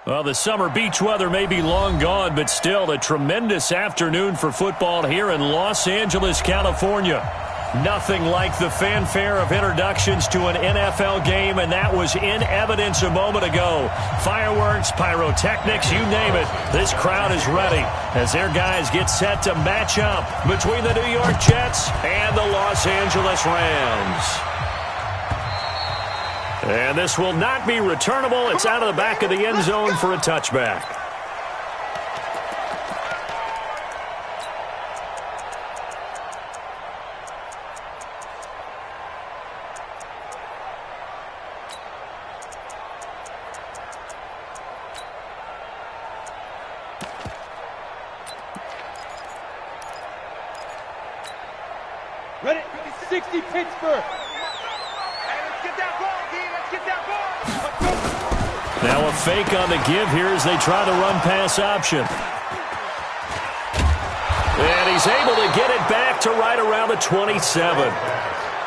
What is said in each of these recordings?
Well, the summer beach weather may be long gone, but still a tremendous afternoon for football here in Los Angeles, California. Nothing like the fanfare of introductions to an NFL game, and that was in evidence a moment ago. Fireworks, pyrotechnics, you name it. This crowd is ready as their guys get set to match up between the New York Jets and the Los Angeles Rams. And this will not be returnable. It's out of the back of the end zone for a touchback. Ready? 60 Pittsburgh. Now a fake on the give here as they try the run-pass option. And he's able to get it back to right around the 27.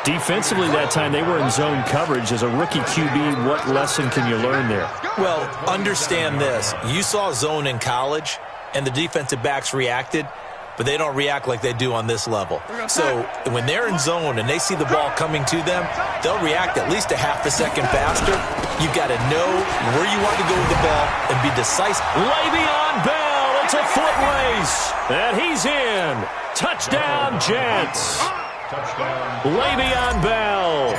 Defensively that time, they were in zone coverage. As a rookie QB, what lesson can you learn there? Well, understand this. You saw zone in college, and the defensive backs reacted, but they don't react like they do on this level. So when they're in zone and they see the ball coming to them, they'll react at least a half a second faster. You've got to know where you want to go with the ball and be decisive. Le'Veon Bell, it's a foot race, and he's in. Touchdown, Jets. Le'Veon Bell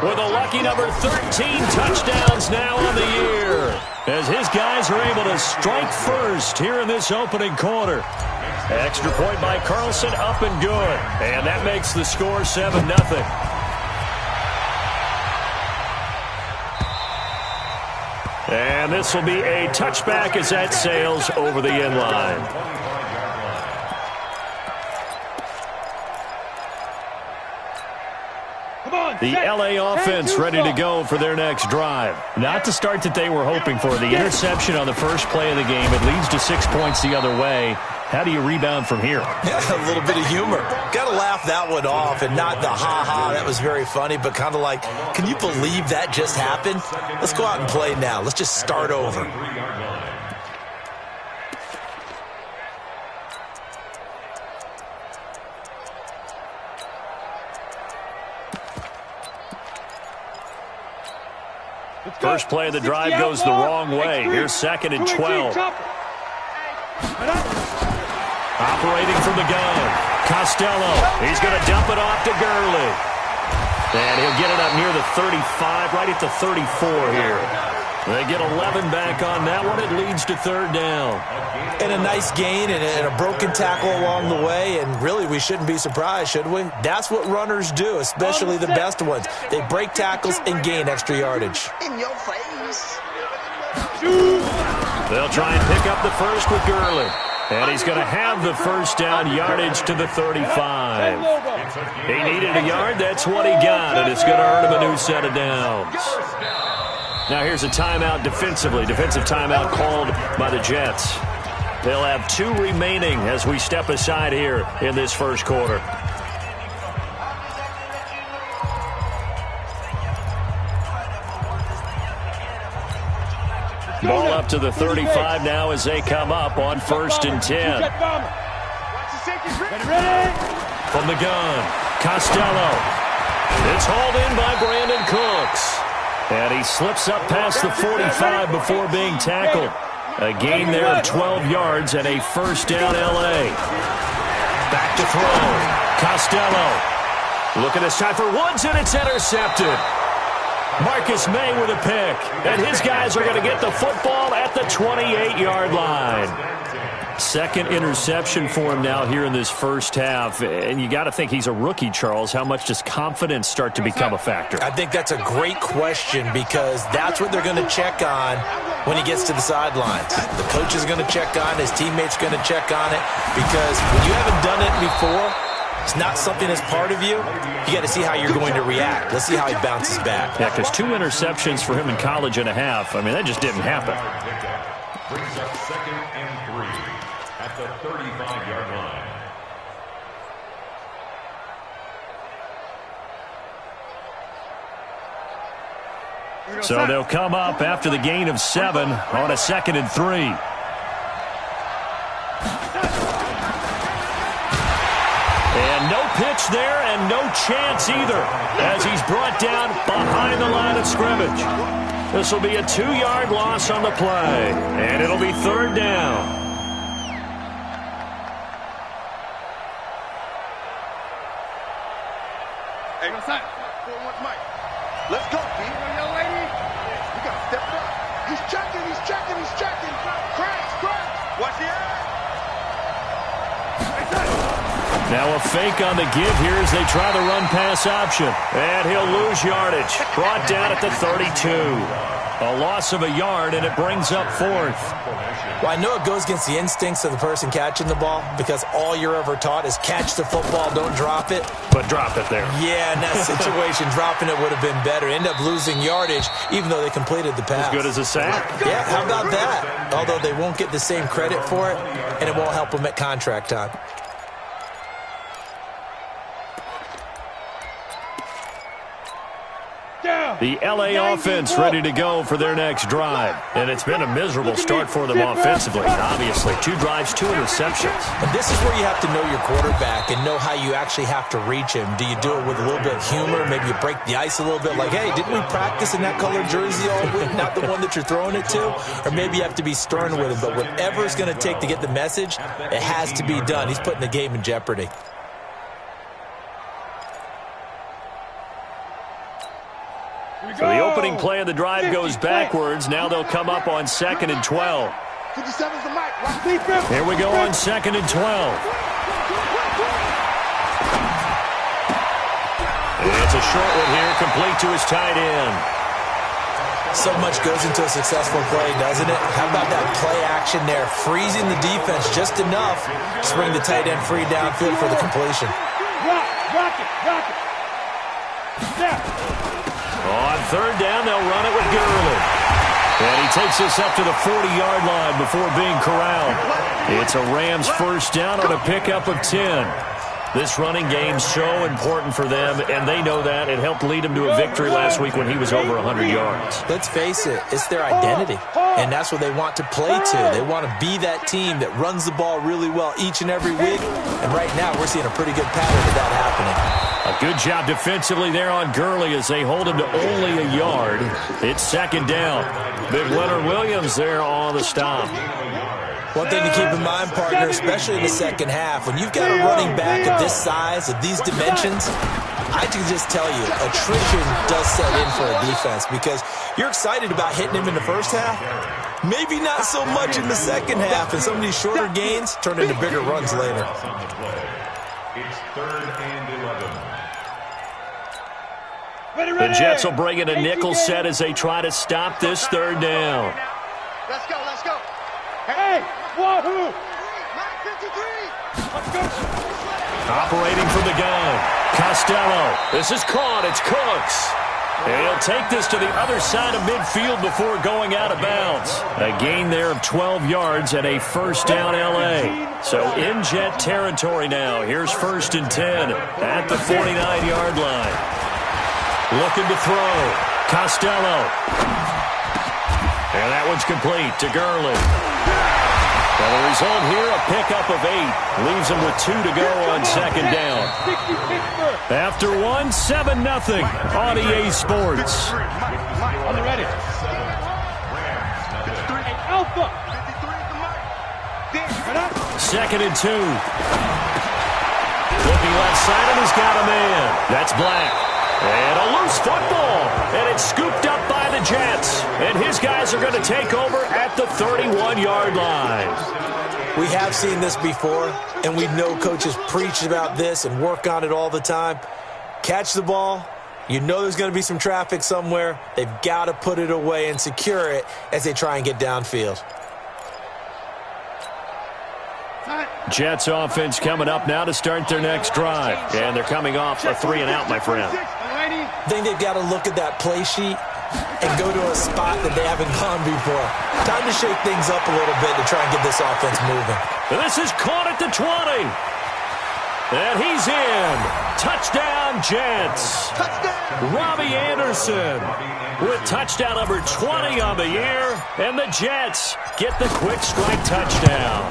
with a lucky number 13 touchdowns now on the year, as his guys are able to strike first here in this opening quarter. Extra point by Carlson, up and good. And that makes the score 7-0. And this will be a touchback as that sails over the end line. The LA offense ready to go for their next drive. Not the start that they were hoping for. The interception on the first play of the game. It leads to 6 points the other way. How do you rebound from here? Yeah, a little bit of humor. Got to laugh that one off, and not the ha-ha, that was very funny, but kind of like, can you believe that just happened? Let's go out and play now. Let's just start over. First play of the drive goes the wrong way. Here's 2nd and 12. Operating from the gun. Costello. He's going to dump it off to Gurley. And he'll get it up near the 35, right at the 34 here. They get 11 back on that one. It leads to 3rd down. And a nice gain and a broken tackle along the way. And really, we shouldn't be surprised, should we? That's what runners do, especially the best ones. They break tackles and gain extra yardage. In your face. They'll try and pick up the first with Gurley. And he's going to have the first down, yardage to the 35. He needed a yard. That's what he got. And it's going to earn him a new set of downs. Now here's a timeout defensively. Defensive timeout called by the Jets. They'll have 2 remaining as we step aside here in this first quarter. Ball up to the 35 now as they come up on 1st and 10. From the gun, Costello. It's hauled in by Brandon Cooks. And he slips up past the 45 before being tackled. A gain there of 12 yards and a first down L.A. Back to throw. Costello. Looking this time for Woods, and it's intercepted. Marcus May with a pick. And his guys are going to get the football at the 28-yard line. 2nd interception for him now here in this first half. And you got to think he's a rookie, Charles. How much does confidence start to become a factor? I think that's a great question because that's what they're going to check on when he gets to the sidelines. The coach is going to check on, his teammates are going to check on it, because when you haven't done it before, it's not something that's part of you. You got to see how you're going to react. Let's see how he bounces back. Yeah, because 2 interceptions for him in college and a half. I mean, that just didn't happen. Brings up 2nd and 3 at the 35-yard line. So they'll come up after the gain of 7 on a 2nd and 3. And no pitch there and no chance either as he's brought down behind the line of scrimmage. This will be a 2-yard loss on the play, and it'll be 3rd down. Hey, what's that? Let's go, Pete. Young lady. You got to step it up. He's checking. Crash. Watch the eye. Now a fake on the give here as they try the run-pass option. And he'll lose yardage. Brought down at the 32. A loss of a yard, and it brings up 4th. Well, I know it goes against the instincts of the person catching the ball because all you're ever taught is catch the football, don't drop it. But drop it there. Yeah, in that situation, dropping it would have been better. End up losing yardage, even though they completed the pass. As good as a sack. Yeah, how about that? Although they won't get the same credit for it, and it won't help them at contract time. The L.A. offense ready to go for their next drive. And it's been a miserable start for them offensively. Obviously, 2 drives, 2 interceptions. And this is where you have to know your quarterback and know how you actually have to reach him. Do you do it with a little bit of humor? Maybe you break the ice a little bit like, hey, didn't we practice in that colored jersey all week? Not the one that you're throwing it to? Or maybe you have to be stern with him. But whatever it's going to take to get the message, it has to be done. He's putting the game in jeopardy. So the opening play of the drive goes backwards. Now they'll come up on 2nd and 12. 57's the mic. Here we go on 2nd and 12. And it's a short one here, complete to his tight end. So much goes into a successful play, doesn't it? How about that play action there? Freezing the defense just enough to bring the tight end free downfield for the completion. Rock it. Yeah. On 3rd down, they'll run it with Gurley. And he takes us up to the 40-yard line before being corralled. It's a Rams first down on a pickup of 10. This running game's so important for them, and they know that. It helped lead them to a victory last week when he was over 100 yards. Let's face it, it's their identity, and that's what they want to play to. They want to be that team that runs the ball really well each and every week, and right now we're seeing a pretty good pattern of that happening. A good job defensively there on Gurley as they hold him to only a yard. It's 2nd down. Big Leonard Williams there on the stop. One thing to keep in mind, partner, especially in the second half, when you've got a running back of this size, of these dimensions, I can just tell you, attrition does set in for a defense because you're excited about hitting him in the first half. Maybe not so much in the second half, and some of these shorter gains turn into bigger runs later. It's 3rd and 11. The Jets will bring in a nickel set as they try to stop this 3rd down. Let's go. Hey, wahoo! 953. Let's go. Operating from the gun, Costello. This is caught. It's Cooks. And he'll take this to the other side of midfield before going out of bounds. A gain there of 12 yards and a first down L.A. So in Jet territory now. Here's 1st and 10 at the 49-yard line. Looking to throw. Costello. And that one's complete to Gurley. Well, the result here, a pickup of 8. Leaves him with 2 to go on 2nd down. After 1, 7-0 on EA Sports. On the ready. Alpha. 2nd and 2. Looking left side, and he's got a man. That's Black. And a loose football. And it's scooped up by the Jets. And his guys are going to take over at the 31-yard line. We have seen this before, and we know coaches preach about this and work on it all the time. Catch the ball. You know there's going to be some traffic somewhere. They've got to put it away and secure it as they try and get downfield. Jets offense coming up now to start their next drive. And they're coming off a 3-and-out, my friend. I think they've got to look at that play sheet and go to a spot that they haven't gone before. Time to shake things up a little bit to try and get this offense moving. And this is caught at the 20. And he's in. Touchdown, Jets. Touchdown. Robbie Anderson with touchdown number 20 on the year, and the Jets get the quick strike touchdown.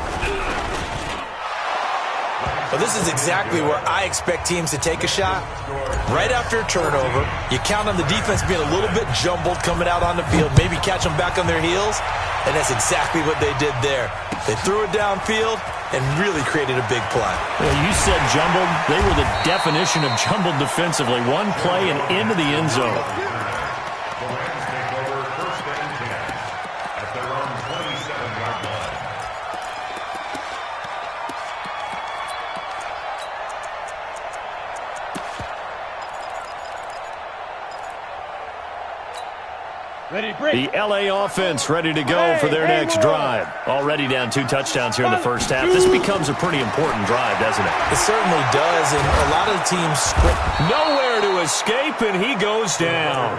Well, this is exactly where I expect teams to take a shot. Right after a turnover, you count on the defense being a little bit jumbled coming out on the field, maybe catch them back on their heels, and that's exactly what they did there. They threw it downfield and really created a big play. Yeah, you said jumbled. They were the definition of jumbled defensively. One play and into the end zone. The Rams take over first and 10 at their own 27-yard line. Ready to break. The LA offense ready to go for their next drive. Already down 2 touchdowns here in the first half. This becomes a pretty important drive, doesn't it? It certainly does, and a lot of the teams script. Nowhere to escape, and he goes down.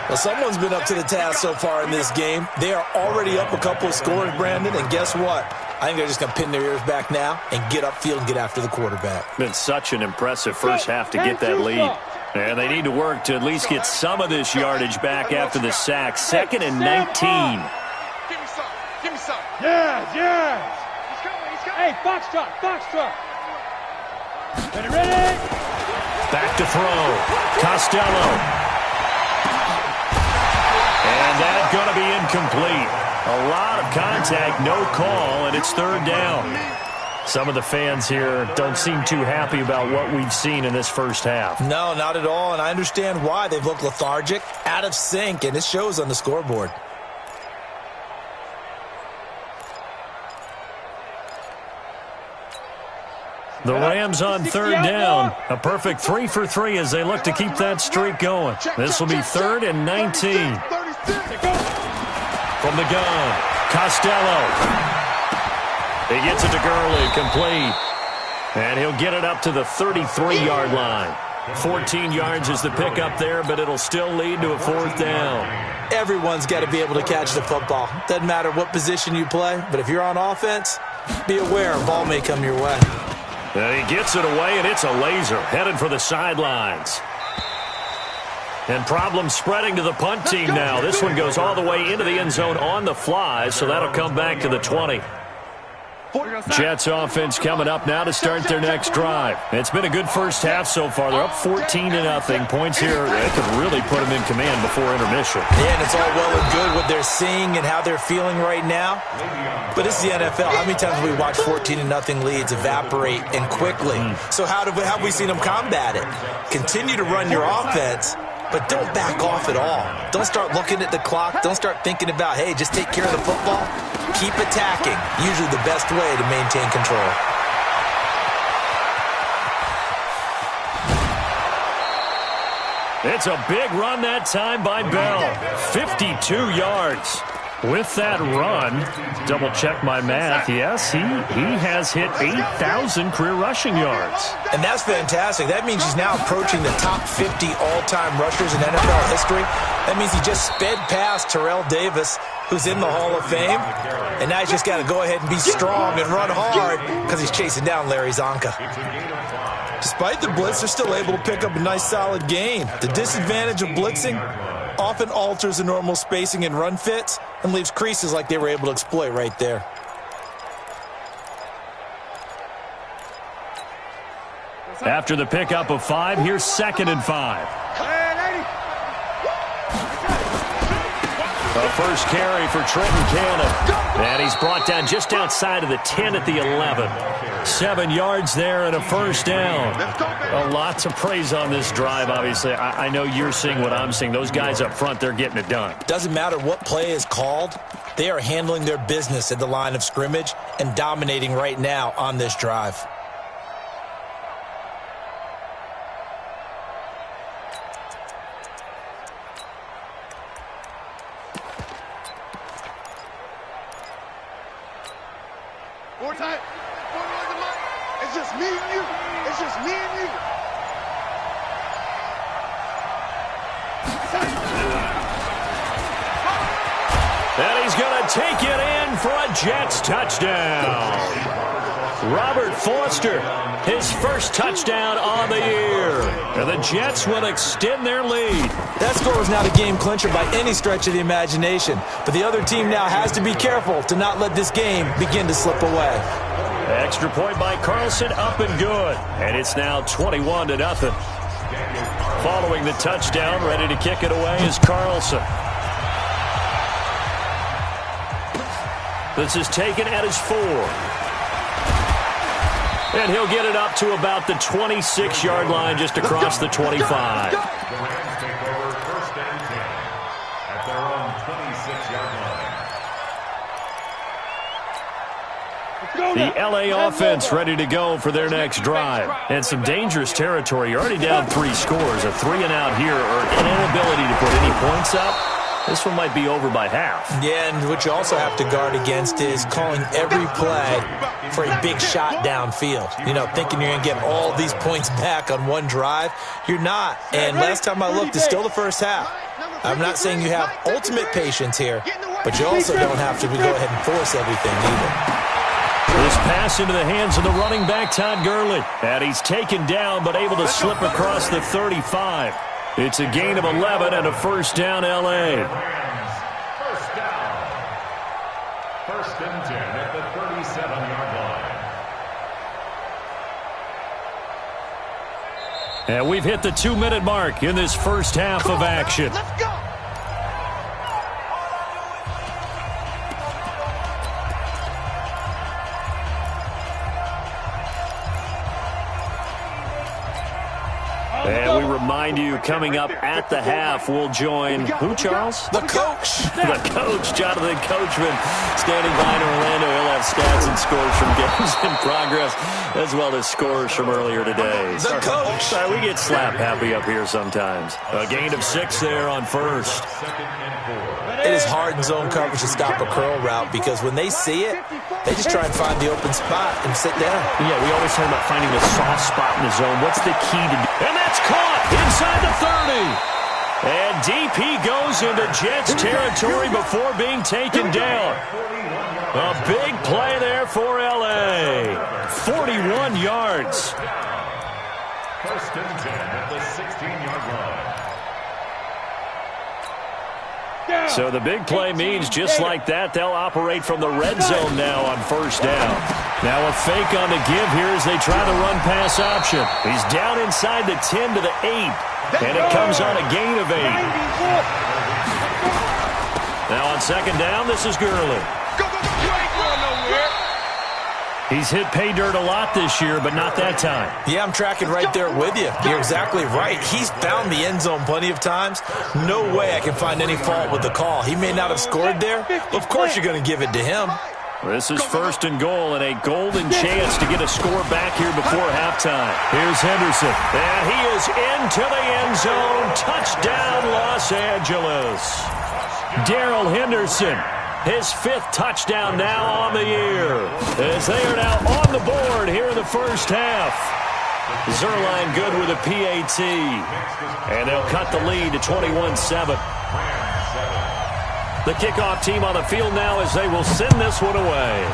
Well, someone's been up to the task so far in this game. They are already up a couple of scores, Brandon, and guess what? I think they're just going to pin their ears back now and get upfield and get after the quarterback. Been such an impressive first half to get that lead. And they need to work to at least get some of this yardage back after the sack. 2nd and 19. Give me some. Give me some. Yes, yes. He's coming. He's coming. Hey, foxtrot, foxtrot. Ready, ready. Back to throw. Costello. And that's going to be incomplete. A lot of contact, no call, and it's 3rd down. Some of the fans here don't seem too happy about what we've seen in this first half. No, not at all, and I understand why. They've looked lethargic, out of sync, and it shows on the scoreboard. The Rams on 3rd down. A perfect 3 for 3 as they look to keep that streak going. This will be 3rd and 19. From the gun, Costello. He gets it to Gurley, complete. And he'll get it up to the 33-yard line. 14 yards is the pickup there, but it'll still lead to a 4th down. Everyone's got to be able to catch the football. Doesn't matter what position you play, but if you're on offense, be aware a ball may come your way. And he gets it away, and it's a laser, headed for the sidelines. And problems spreading to the punt team now. This one goes all the way into the end zone on the fly, so that'll come back to the 20. Jets offense coming up now to start their next drive. It's been a good first half so far. They're up 14-0. Points here that could really put them in command before intermission. Yeah, and it's all well and good what they're seeing and how they're feeling right now. But this is the NFL. How many times have we watched 14-0 leads evaporate and quickly? So how have we seen them combat it? Continue to run your offense, but don't back off at all. Don't start looking at the clock. Don't start thinking about, hey, just take care of the football. Keep attacking. Usually the best way to maintain control. It's a big run that time by Bell. 52 yards. With that run, double check my math, yes, he has hit 8,000 career rushing yards. And that's fantastic. That means he's now approaching the top 50 all-time rushers in NFL history. That means he just sped past Terrell Davis, who's in the Hall of Fame. And now he's just got to go ahead and be strong and run hard because he's chasing down Larry Zonka. Despite the blitz, they're still able to pick up a nice solid gain. The disadvantage of blitzing often alters the normal spacing and run fits and leaves creases like they were able to exploit right there. After the pickup of 5, here's 2nd and 5. The first carry for Trenton Cannon. And he's brought down just outside of the 10 at the 11. 7 yards there and a first down. A lot to praise on this drive, obviously. I know you're seeing what I'm seeing. Those guys up front, they're getting it done. Doesn't matter what play is called. They are handling their business at the line of scrimmage and dominating right now on this drive. More time. It's just me and you. It's just me and you. And he's going to take it in for a Jets touchdown. Robert Foster, his first touchdown on the year. And the Jets will extend their lead. That score was not a game clincher by any stretch of the imagination, but the other team now has to be careful to not let this game begin to slip away. Extra point by Carlson, up and good. And it's now 21-0. Following the touchdown, ready to kick it away is Carlson. This is taken at his 4. And he'll get it up to about the 26-yard line, just across the 25. The Rams take over first and 10 at their own 26-yard line. The L.A. offense ready to go for their next drive. And some dangerous territory. You're already down 3 scores. A 3-and-out here, or an inability to put any points up. This one might be over by half. Yeah, and what you also have to guard against is calling every play for a big shot downfield. You know, thinking you're going to get all these points back on one drive. You're not. And last time I looked, it's still the first half. I'm not saying you have ultimate patience here, but you also don't have to go ahead and force everything either. This pass into the hands of the running back, Todd Gurley. And he's taken down, but able to slip across the 35. It's a gain of 11 and a first down, L.A. First down. First and 10 at the 37-yard line. And we've hit the 2-minute mark in this first half of action. Let's go. And we remind you, coming up at the half, we'll join who, Charles? The coach. The coach, Jonathan Coachman, standing by in Orlando. He'll have stats and scores from games in progress, as well as scores from earlier today. The coach. Sorry, we get slap happy up here sometimes. A gain of 6 there on first. It is hard in zone coverage to stop a curl route because when they see it, they just try and find the open spot and sit down. Yeah, we always talk about finding the soft spot in the zone. What's the key to do? And that's caught inside the 30. And DP goes into Jets territory before being taken down. A big play there for L.A. 41 yards. First and 10 at the 16-yard line. So the big play means just like that, they'll operate from the red zone now on first down. Now a fake on the give here as they try the run-pass option. He's down inside the 10 to the 8, and it comes on a gain of 8. Now on second down, this is Gurley. He's hit pay dirt a lot this year, but not that time. Yeah, I'm tracking right there with you. You're exactly right. He's found the end zone plenty of times. No way I can find any fault with the call. He may not have scored there, but of course you're going to give it to him. This is first and goal, and a golden chance to get a score back here before halftime. Here's Henderson, and he is into the end zone. Touchdown, Los Angeles. Darrell Henderson, his 5th touchdown now on the year, as they are now on the board here in the first half. Zerline good with a PAT, and they'll cut the lead to 21-7. The kickoff team on the field now as they will send this one away.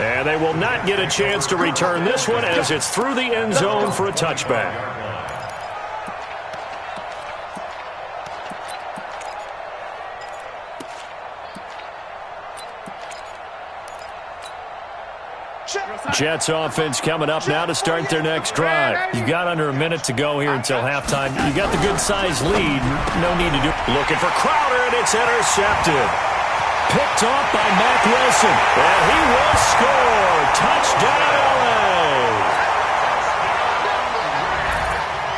And they will not get a chance to return this one as it's through the end zone for a touchback. Jets offense coming up now to start their next drive. You've got under a minute to go here until halftime. You got the good-sized lead. No need to do. Looking for Crowder, and it's intercepted. Picked off by Mack Wilson. And he will score. Touchdown, L.A.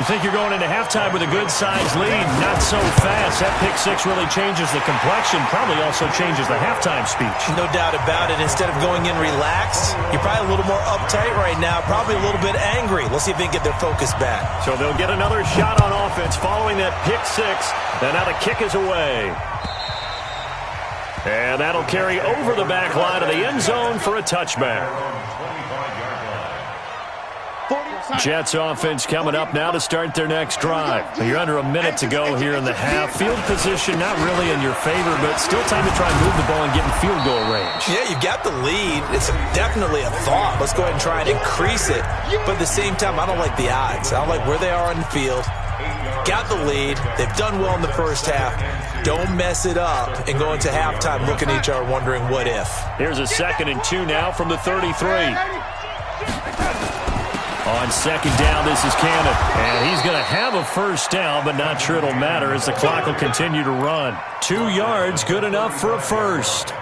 You think you're going into halftime with a good-sized lead? Not so fast. That pick 6 really changes the complexion. Probably also changes the halftime speech. No doubt about it. Instead of going in relaxed, you're probably a little more uptight right now. Probably a little bit angry. Let's see if they can get their focus back. So they'll get another shot on offense following that pick 6. And now the kick is away. And that'll carry over the back line of the end zone for a touchback. Jets offense coming up now to start their next drive. You're under a minute to go here in the half. Field position not really in your favor, but still time to try and move the ball and get in field goal range. Yeah, you've got the lead. It's definitely a thought. Let's go ahead and try and increase it. But at the same time, I don't like the odds. I don't like where they are on the field. Got the lead. They've done well in the first half. Don't mess it up and go into halftime looking at each other wondering what if. Here's a 2nd and 2 now from the 33. On 2nd down, this is Cannon. And he's going to have a first down, but not sure it'll matter as the clock will continue to run. 2 yards, good enough for a first.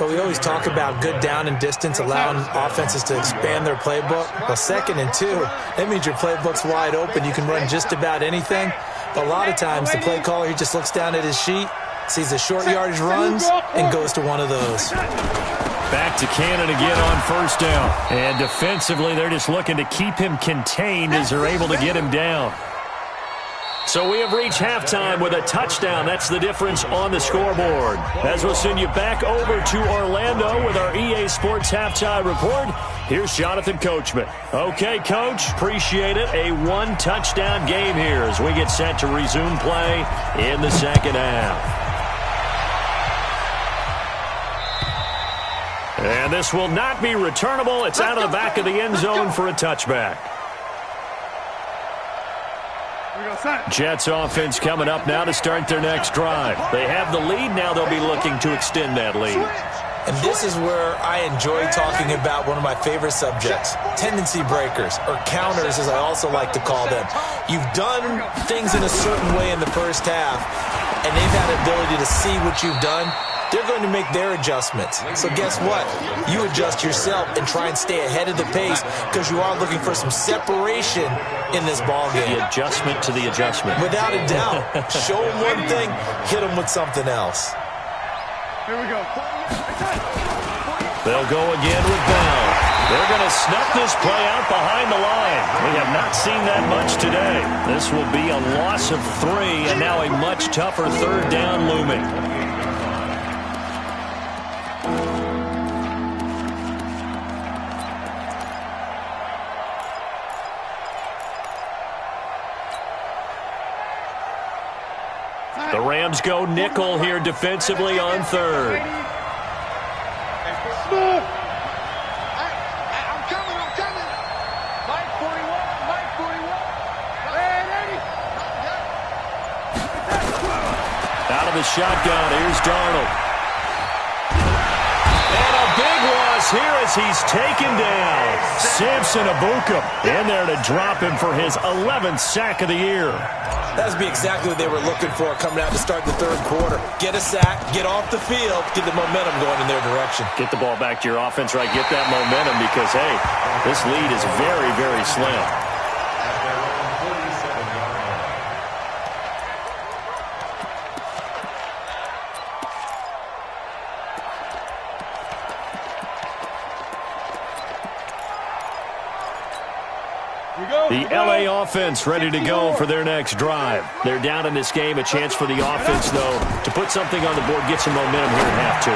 Well, we always talk about good down and distance, allowing offenses to expand their playbook. Well, 2nd and 2, that means your playbook's wide open. You can run just about anything. But a lot of times, the play caller, he just looks down at his sheet, sees the short yardage runs, and goes to one of those. Back to Cannon again on first down. And defensively, they're just looking to keep him contained as they're able to get him down. So we have reached halftime with a touchdown. That's the difference on the scoreboard. As we'll send you back over to Orlando with our EA Sports Halftime Report, here's Jonathan Coachman. Okay, Coach, appreciate it. A 1-touchdown game here as we get set to resume play in the second half. And this will not be returnable. It's out of the back of the end zone for a touchback. Jets offense coming up now to start their next drive. They have the lead. Now they'll be looking to extend that lead. And this is where I enjoy talking about one of my favorite subjects, tendency breakers, or counters as I also like to call them. You've done things in a certain way in the first half, and they've had the ability to see what you've done. They're going to make their adjustments. So guess what? You adjust yourself and try and stay ahead of the pace because you are looking for some separation in this ballgame. The adjustment to the adjustment. Without a doubt. Show them one thing, hit them with something else. Here we go. They'll go again with Bell. They're going to snuff this play out behind the line. We have not seen that much today. This will be a loss of 3, and now a much tougher 3rd down looming. The Rams go nickel here defensively on 3rd. I'm coming. Mike 41. Out of the shotgun, here's Darnold. And a big loss here as he's taken down. Samson Abuka in there to drop him for his 11th sack of the year. That would be exactly what they were looking for coming out to start the 3rd quarter. Get a sack, get off the field, get the momentum going in their direction. Get the ball back to your offense, right? Get that momentum because, hey, this lead is very, very slim. The LA offense ready to go for their next drive. They're down in this game. A chance for the offense, though, to put something on the board, get some momentum here in half 2.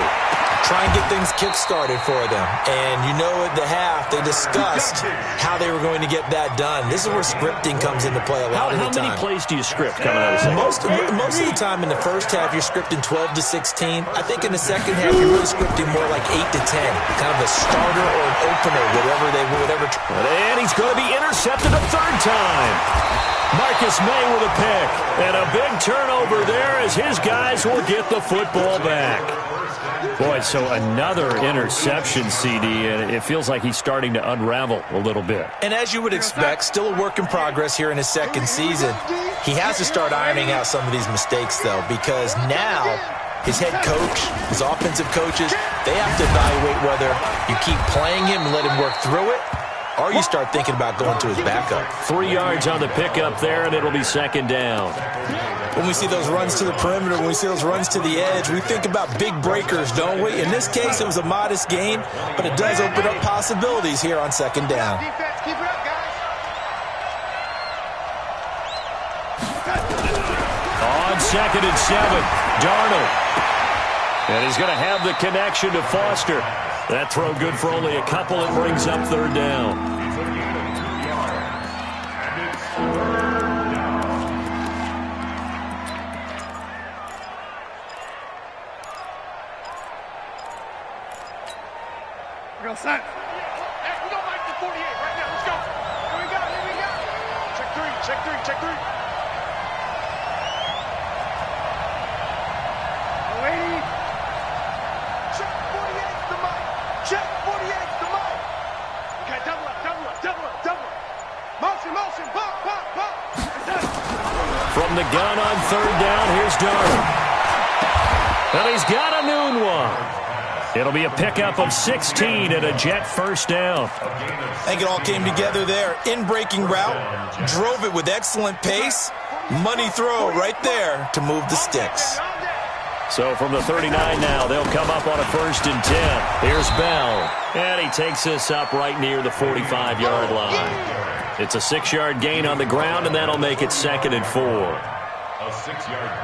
Try and get things kick-started for them. And you know at the half, they discussed how they were going to get that done. This is where scripting comes into play a lot of the time. How many plays do you script coming out of the second? Most of the time in the first half, you're scripting 12 to 16. I think in the second half, you're really scripting more like 8 to 10. Kind of a starter or an opener, whatever. And he's going to be intercepted a 3rd time. Marcus May with a pick. And a big turnover there as his guys will get the football back. Boy, so another interception, CD, and it feels like he's starting to unravel a little bit. And as you would expect, still a work in progress here in his 2nd season. He has to start ironing out some of these mistakes, though, because now his head coach, his offensive coaches, they have to evaluate whether you keep playing him and let him work through it, or you start thinking about going to his backup. 3 yards on the pickup there, and it'll be 2nd down. When we see those runs to the perimeter, when we see those runs to the edge, we think about big breakers, don't we? In this case, it was a modest gain, but it does open up possibilities here on 2nd down. Defense, keep it up, guys. On 2nd and 7, Darnold. And he's going to have the connection to Foster. That throw good for only a couple. It brings up 3rd down. Hey, we don't like the 48 right now. Let's go. Here we go. Check three. Lady. Check 48's the mic. Check 48's the mic. Okay, double up. Motion. Pop. From the gun on third down, here's Darnold. And he's got a noon one. It'll be a pickup of 16 and a Jet first down. I think it all came together there. In-breaking route, drove it with excellent pace. Money throw right there to move the sticks. So from the 39 now, they'll come up on a 1st and 10. Here's Bell. And he takes this up right near the 45-yard line. It's a 6-yard gain on the ground, and that'll make it 2nd and 4.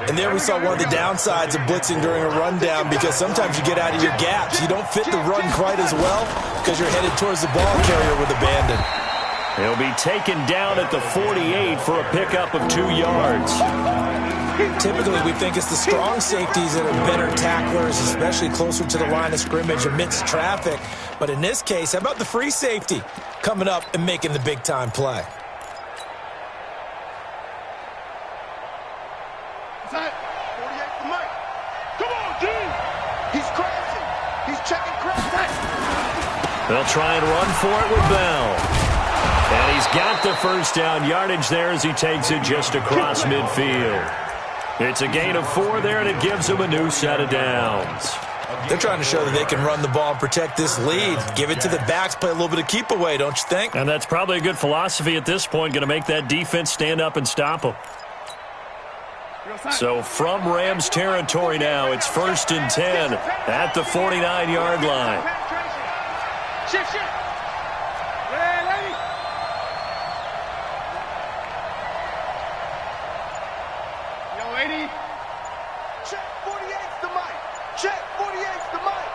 And there we saw one of the downsides of blitzing during a rundown, because sometimes you get out of your gaps. You don't fit the run quite as well because you're headed towards the ball carrier with abandon. He'll be taken down at the 48 for a pickup of 2 yards. Typically, we think it's the strong safeties that are better tacklers, especially closer to the line of scrimmage amidst traffic. But in this case, how about the free safety coming up and making the big-time play? They'll try and run for it with Bell. And he's got the first down yardage there as he takes it just across midfield. It's a gain of 4 there, and it gives them a new set of downs. They're trying to show that they can run the ball and protect this lead. Give it to the backs, play a little bit of keep away, don't you think? And that's probably a good philosophy at this point, going to make that defense stand up and stop them. So from Rams territory now, it's 1st and 10 at the 49-yard line. Shift. Yeah, lady. Yo, lady. Check 48's the mic. Check 48's the mic.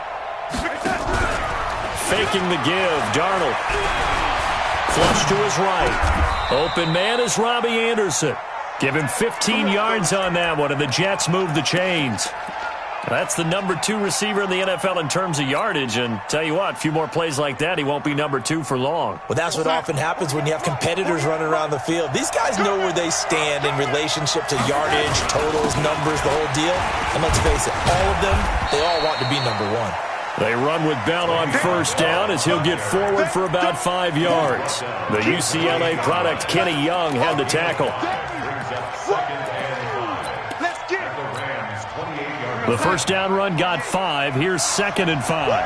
Faking the give, Darnold. Flush to his right. Open man is Robbie Anderson. Give him 15 yards on that one, and the Jets move the chains. That's the number 2 receiver in the NFL in terms of yardage, and tell you what, a few more plays like that, he won't be number 2 for long. Well, that's what often happens when you have competitors running around the field. These guys know where they stand in relationship to yardage, totals, numbers, the whole deal. And let's face it, all of them, they all want to be number 1. They run with Bell on first down as he'll get forward for about 5 yards. The UCLA product, Kenny Young, had the tackle. The first down run got 5. Here's 2nd and 5.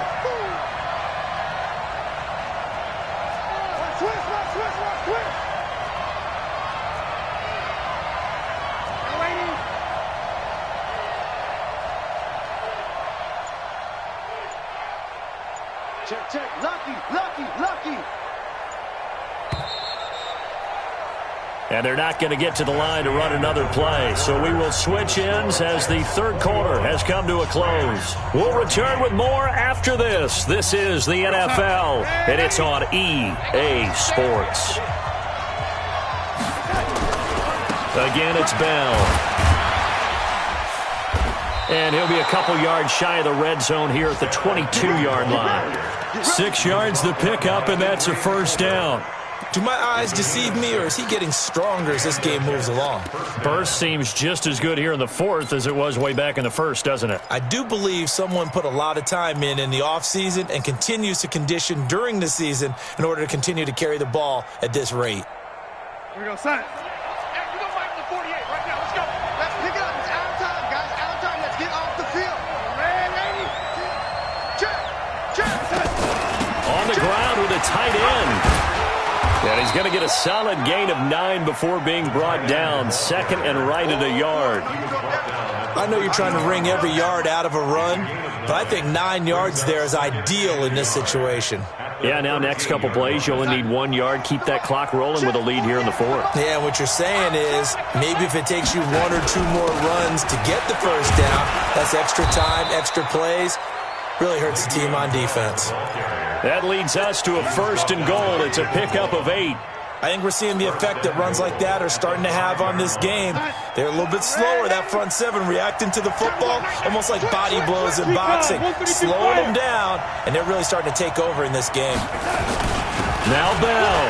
Check. Lucky. And they're not going to get to the line to run another play. So we will switch ends as the third quarter has come to a close. We'll return with more after this. This is the NFL, and it's on EA Sports. Again, it's Bell. And he'll be a couple yards shy of the red zone here at the 22-yard line. 6 yards the pickup, and that's a first down. Do my eyes deceive me, or is he getting stronger as this game moves along? Burst seems just as good here in the fourth as it was way back in the first, doesn't it? I do believe someone put a lot of time in the offseason and continues to condition during the season in order to continue to carry the ball at this rate. Here we go, son. Hey, we don't like the 48 right now. Let's go. Let's pick it up. It's out of time, guys. Out of time. Let's get off the field. Red lady. Check. On the ground with a tight end. And he's going to get a solid gain of 9 before being brought down. Second and right at a yard. I know you're trying to wring every yard out of a run, but I think 9 yards there is ideal in this situation. Yeah, now next couple plays, you only need 1 yard. Keep that clock rolling with a lead here in the fourth. Yeah, what you're saying is maybe if it takes you 1 or 2 more runs to get the first down, that's extra time, extra plays. Really hurts the team on defense. That leads us to a 1st and goal. It's a pickup of 8. I think we're seeing the effect that runs like that are starting to have on this game. They're a little bit slower, that front seven, reacting to the football, almost like body blows in boxing, slowing them down, and they're really starting to take over in this game. Now Bell.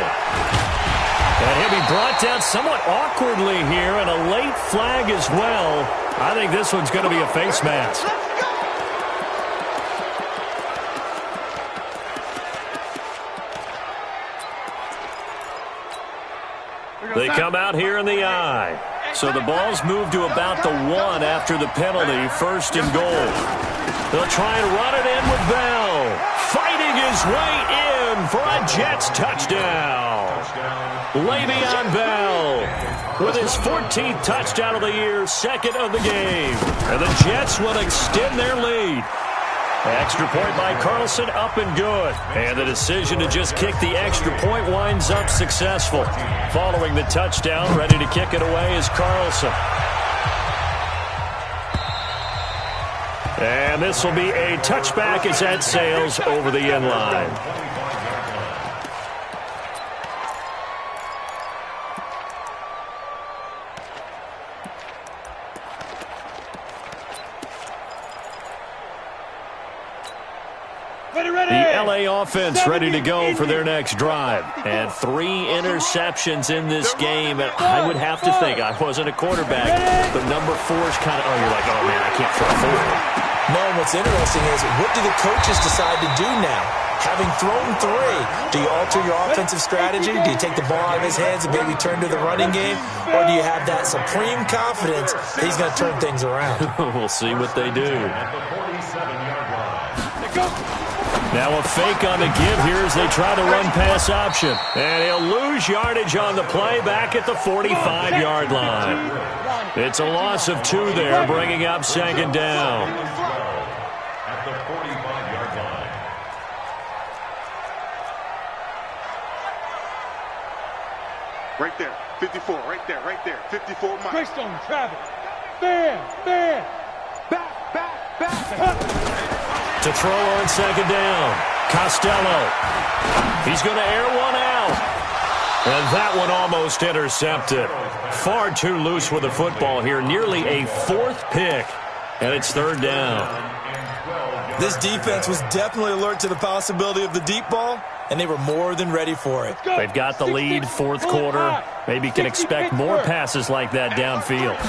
And he'll be brought down somewhat awkwardly here, and a late flag as well. I think this one's going to be a face mask. They come out here in the I. So the ball's moved to about the 1 after the penalty, 1st and goal. They'll try and run it in with Bell. Fighting his way in for a Jets touchdown. Le'Veon Bell with his 14th touchdown of the year, 2nd of the game. And the Jets will extend their lead. Extra point by Carlson, up and good. And the decision to just kick the extra point winds up successful. Following the touchdown, ready to kick it away is Carlson. And this will be a touchback as that sails over the end line. The LA offense ready to go for their next drive. And 3 interceptions in this game. And I would have to think, I wasn't a quarterback, but number 4's kind of, you're like, oh, man, I can't throw 4. No, and what's interesting is, what do the coaches decide to do now? Having thrown 3, do you alter your offensive strategy? Do you take the ball out of his hands and maybe turn to the running game? Or do you have that supreme confidence that he's going to turn things around? We'll see what they do. At the 47-yard line. Now a fake on the give here as they try to run pass option. And he'll lose yardage on the play back at the 45-yard line. It's a loss of 2 there, bringing up 2nd down. At the 45-yard line. Right there, 54, right there, 54 miles. Greystone, travel. Bam, bam. Back. To throw on 2nd down. Costello. He's going to air one out. And that one almost intercepted. Far too loose with the football here. Nearly a 4th pick. And it's 3rd down. This defense was definitely alert to the possibility of the deep ball, and they were more than ready for it. They've got the lead, 4th quarter. Maybe can expect more passes like that downfield.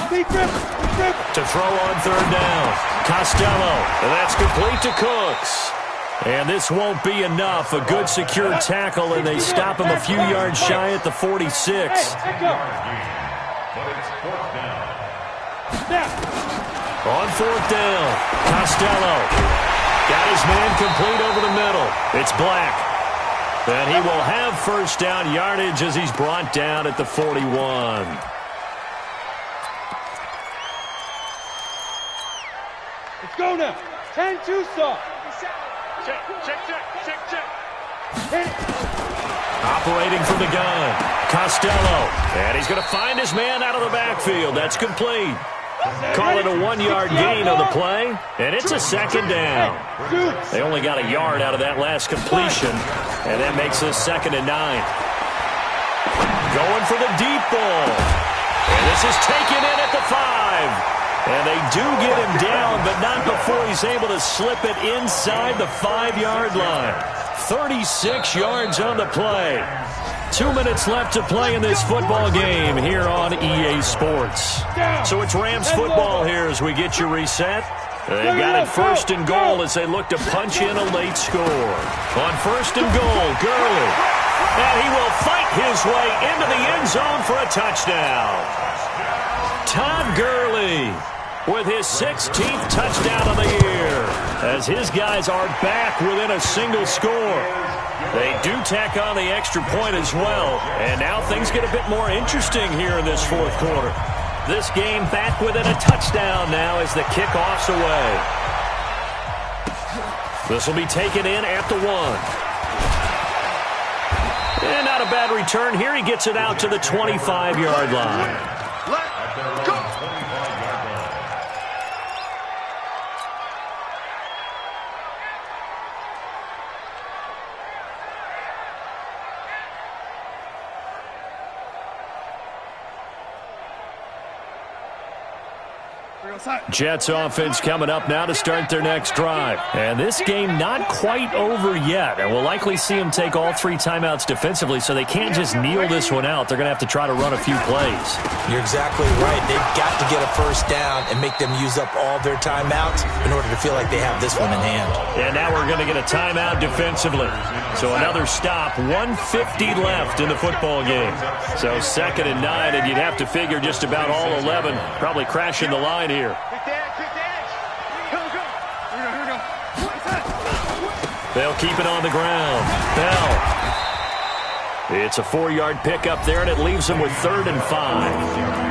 To throw on 3rd down. Costello. And that's complete to Cooks. And this won't be enough. A good secure tackle, and they stop him a few yards shy at the 46. But it's 4th down. On 4th down, Costello got his man complete over the middle. It's Black. And he will have 1st down yardage as he's brought down at the 41. Let's go now. 10-2 soft. Check. Hit it. Operating from the gun, Costello. And he's going to find his man out of the backfield. That's complete. Call it a 1-yard gain on the play, and it's a 2nd down. They only got a yard out of that last completion, and that makes this 2nd and 9. Going for the deep ball. And this is taken in at the 5. And they do get him down, but not before he's able to slip it inside the 5-yard line. 36 yards on the play. 2 minutes left to play in this football game here on EA Sports. So it's Rams football here as we get you reset. They've got it 1st and goal as they look to punch in a late score. On 1st and goal, Gurley. And he will fight his way into the end zone for a touchdown. Todd Gurley with his 16th touchdown of the year as his guys are back within a single score. They do tack on the extra point as well, and now things get a bit more interesting here in this 4th quarter. This game back within a touchdown now as the kickoff's away. This will be taken in at the 1. And not a bad return here. He gets it out to the 25-yard line. Let's go. Jets offense coming up now to start their next drive. And this game not quite over yet. And we'll likely see them take all 3 timeouts defensively, so they can't just kneel this one out. They're going to have to try to run a few plays. You're exactly right. They've got to get a first down and make them use up all their timeouts in order to feel like they have this one in hand. And now we're going to get a timeout defensively. So another stop, 1:50 left in the football game. So 2nd and 9, and you'd have to figure just about all 11 probably crashing the line here. They'll keep it on the ground. Bell. It's a 4-yard pickup there, and it leaves them with 3rd and 5.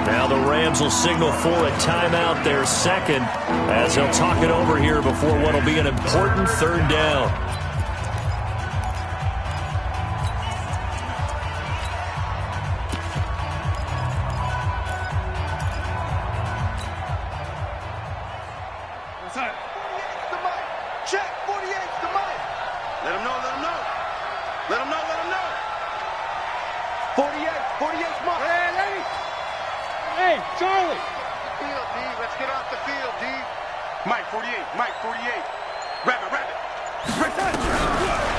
Now the Rams will signal for a timeout, their second, as they'll talk it over here before what will be an important 3rd down.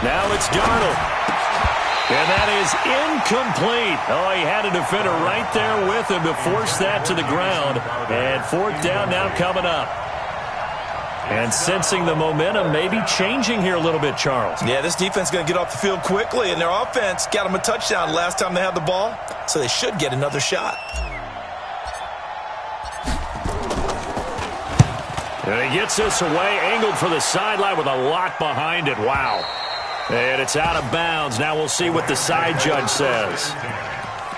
Now it's Darnold. And that is incomplete. Oh, he had a defender right there with him to force that to the ground. And 4th down now coming up. And sensing the momentum maybe changing here a little bit, Charles. Yeah, this defense is going to get off the field quickly, and their offense got them a touchdown last time they had the ball, so they should get another shot. And he gets this away, angled for the sideline with a lot behind it. Wow. And it's out of bounds. Now we'll see what the side judge says.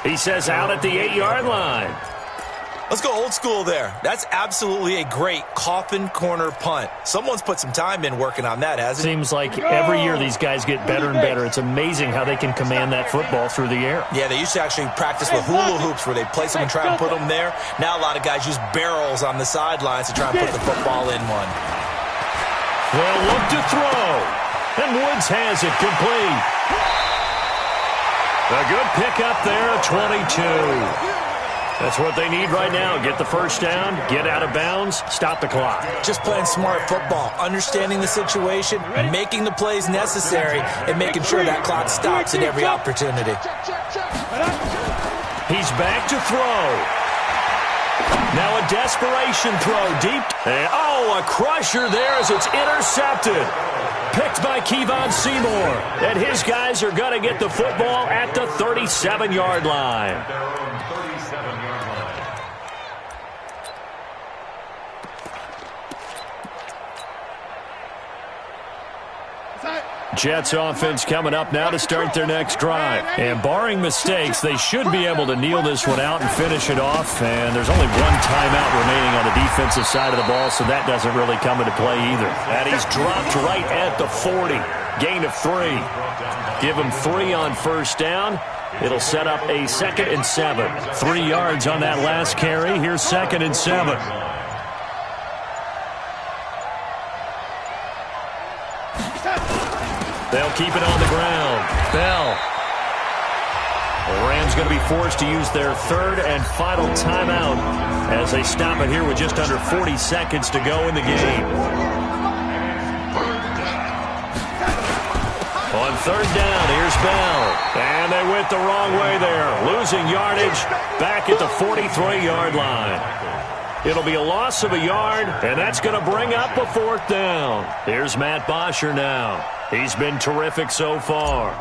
He says out at the 8-yard line. Let's go old school there. That's absolutely a great coffin corner punt. Someone's put some time in working on that, hasn't it? Seems like every year these guys get better and better. It's amazing how they can command that football through the air. Yeah, they used to actually practice with hula hoops where they place them and try and put them there. Now a lot of guys use barrels on the sidelines to try and put the football in one. They'll look to throw. And Woods has it complete. A good pickup there at 22. That's what they need right now. Get the first down, get out of bounds, stop the clock. Just playing smart football, understanding the situation, making the plays necessary, and making sure that clock stops at every opportunity. He's back to throw. Now a desperation throw deep. And, a crusher there as it's intercepted. Picked by Kevon Seymour. And his guys are going to get the football at the 37-yard line. Jets offense coming up now to start their next drive. And barring mistakes, they should be able to kneel this one out and finish it off. And there's only 1 timeout remaining on the defensive side of the ball, so that doesn't really come into play either. And he's dropped right at the 40. Gain of 3. Give him 3 on first down. It'll set up a 2nd and 7. 3 yards on that last carry. Here's 2nd and 7. They'll keep it on the ground. Bell. The Rams going to be forced to use their 3rd and final timeout as they stop it here with just under 40 seconds to go in the game. On 3rd down, here's Bell. And they went the wrong way there. Losing yardage back at the 43-yard line. It'll be a loss of a yard, and that's going to bring up a 4th down. Here's Matt Bosher now. He's been terrific so far.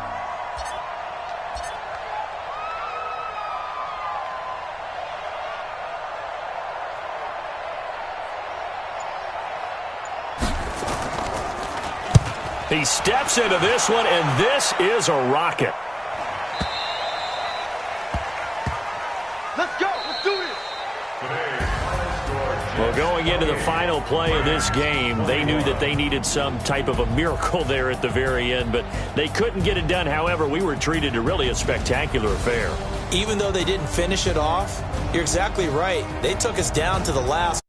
He steps into this one, and this is a rocket. Let's go. Let's do this. Well, going into the final play of this game, they knew that they needed some type of a miracle there at the very end, but they couldn't get it done. However, we were treated to really a spectacular affair. Even though they didn't finish it off, you're exactly right. They took us down to the last